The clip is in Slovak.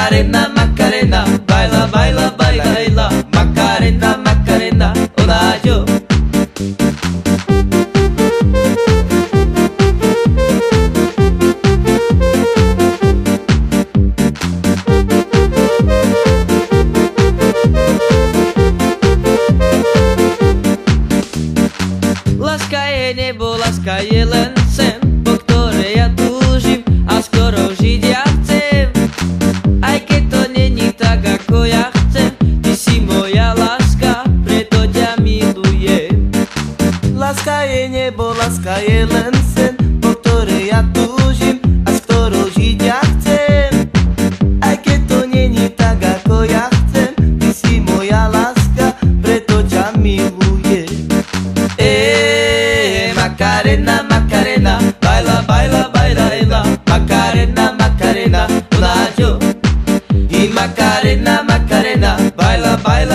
Macarena, Macarena, baila, baila, baila, baila. Macarena, Macarena, hola yo. Láska je nebo, láska je len sen, po ktorej ja túžim a skoro žiť ja chcem. Aj keď to není tak, ako ja chcem, ty si moja láska, preto ťa milujem. Láska je nebo, láska je len sen, po ktorej ja túžim a s ktorou žiť ja chcem. Aj keď to není tak, ako ja chcem, ty si moja láska, preto ťa milujem. Macarena, Macarena, baila, baila, baila, baila. Macarena, Macarena, hola yo. Y Macarena, Macarena, baila, baila.